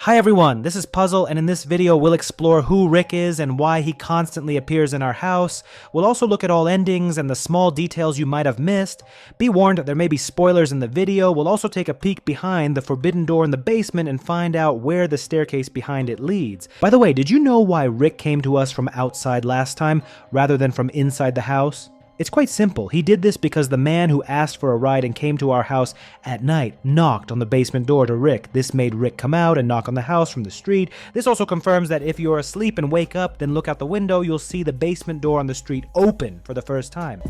Hi everyone, this is Puzzle, and in this video we'll explore who Rick is and why he constantly appears in our house. We'll also look at all endings and the small details you might have missed. Be warned that there may be spoilers in the video. We'll also take a peek behind the forbidden door in the basement and find out where the staircase behind it leads. By the way, did you know why Rick came to us from outside last time rather than from inside the house? It's quite simple. He did this because the man who asked for a ride and came to our house at night knocked on the basement door to Rick. This made Rick come out and knock on the house from the street. This also confirms that if you're asleep and wake up, then look out the window, you'll see the basement door on the street open for the first time.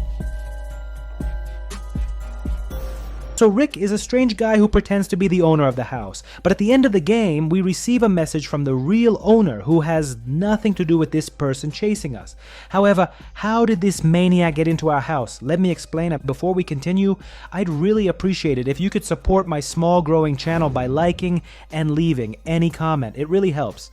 So Rick is a strange guy who pretends to be the owner of the house, but at the end of the game, we receive a message from the real owner who has nothing to do with this person chasing us. However, how did this maniac get into our house? Let me explain it. Before we continue, I'd really appreciate it if you could support my small growing channel by liking and leaving any comment. It really helps.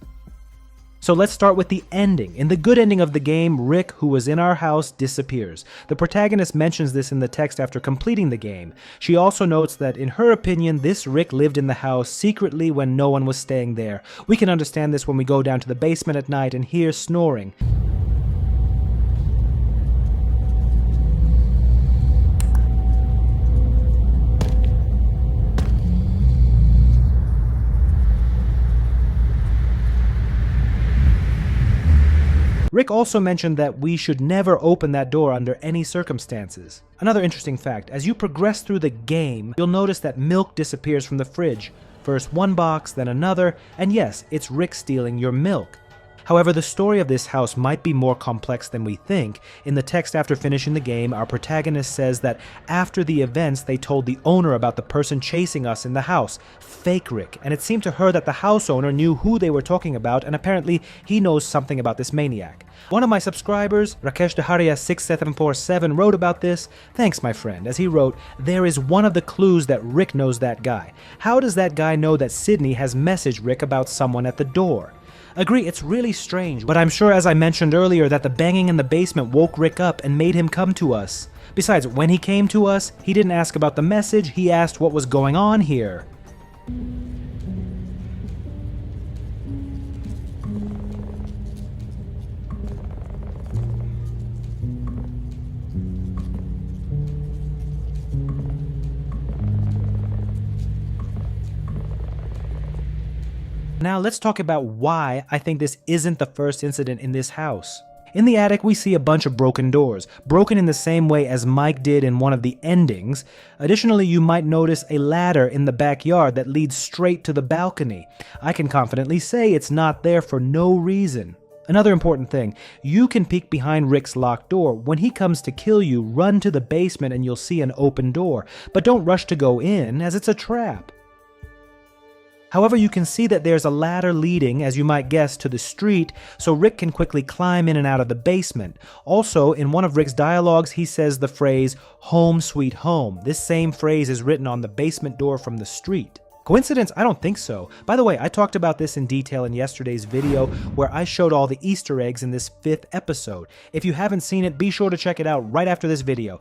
So let's start with the ending. In the good ending of the game, Rick, who was in our house, disappears. The protagonist mentions this in the text after completing the game. She also notes that, in her opinion, this Rick lived in the house secretly when no one was staying there. We can understand this when we go down to the basement at night and hear snoring. Rick also mentioned that we should never open that door under any circumstances. Another interesting fact, as you progress through the game, you'll notice that milk disappears from the fridge. First one box, then another, and yes, it's Rick stealing your milk. However, the story of this house might be more complex than we think. In the text after finishing the game, our protagonist says that after the events, they told the owner about the person chasing us in the house, fake Rick, and it seemed to her that the house owner knew who they were talking about, and apparently he knows something about this maniac. One of my subscribers, Rakesh Daharia 6747, wrote about this. Thanks, my friend. As he wrote, there is one of the clues that Rick knows that guy. How does that guy know that Sydney has messaged Rick about someone at the door? Agree, it's really strange, but I'm sure, as I mentioned earlier, that the banging in the basement woke Rick up and made him come to us. Besides, when he came to us, he didn't ask about the message, he asked what was going on here. Now let's talk about why I think this isn't the first incident in this house. In the attic, we see a bunch of broken doors, broken in the same way as Mike did in one of the endings. Additionally, you might notice a ladder in the backyard that leads straight to the balcony. I can confidently say it's not there for no reason. Another important thing, you can peek behind Rick's locked door. When he comes to kill you, run to the basement and you'll see an open door, but don't rush to go in, as it's a trap. However, you can see that there's a ladder leading, as you might guess, to the street, so Rick can quickly climb in and out of the basement. Also, in one of Rick's dialogues, he says the phrase, "home sweet home." This same phrase is written on the basement door from the street. Coincidence? I don't think so. By the way, I talked about this in detail in yesterday's video, where I showed all the Easter eggs in this 5th episode. If you haven't seen it, be sure to check it out right after this video.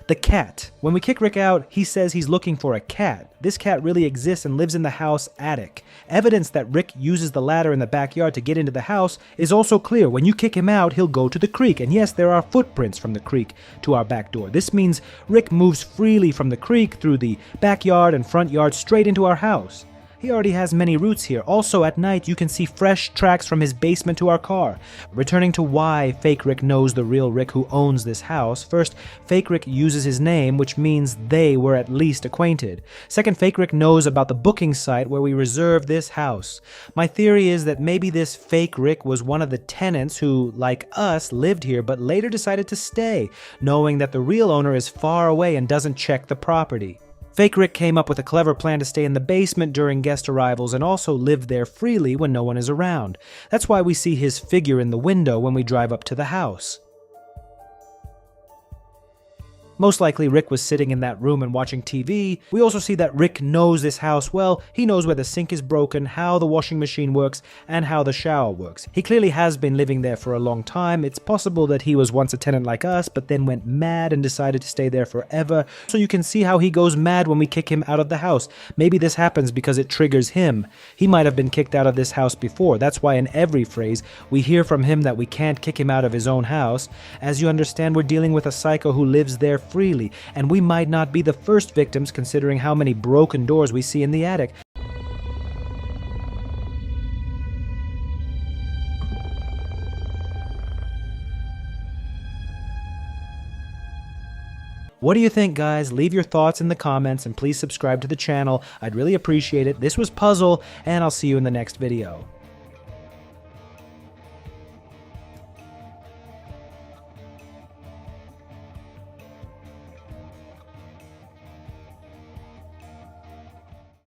The cat. When we kick Rick out, he says he's looking for a cat. This cat really exists and lives in the house attic. Evidence that Rick uses the ladder in the backyard to get into the house is also clear. When you kick him out, he'll go to the creek. And yes, there are footprints from the creek to our back door. This means Rick moves freely from the creek through the backyard and front yard straight into our house. He already has many routes here. Also, at night, you can see fresh tracks from his basement to our car. Returning to why fake Rick knows the real Rick who owns this house. First, fake Rick uses his name, which means they were at least acquainted. Second, fake Rick knows about the booking site where we reserved this house. My theory is that maybe this fake Rick was one of the tenants who, like us, lived here but later decided to stay, knowing that the real owner is far away and doesn't check the property. Fake Rick came up with a clever plan to stay in the basement during guest arrivals and also live there freely when no one is around. That's why we see his figure in the window when we drive up to the house. Most likely Rick was sitting in that room and watching TV. We also see that Rick knows this house well. He knows where the sink is broken, how the washing machine works, and how the shower works. He clearly has been living there for a long time. It's possible that he was once a tenant like us, but then went mad and decided to stay there forever. So you can see how he goes mad when we kick him out of the house. Maybe this happens because it triggers him. He might have been kicked out of this house before. That's why in every phrase, we hear from him that we can't kick him out of his own house. As you understand, we're dealing with a psycho who lives there freely, and we might not be the first victims considering how many broken doors we see in the attic. What do you think, guys? Leave your thoughts in the comments and please subscribe to the channel. I'd really appreciate it. This was Puzzle, and I'll see you in the next video.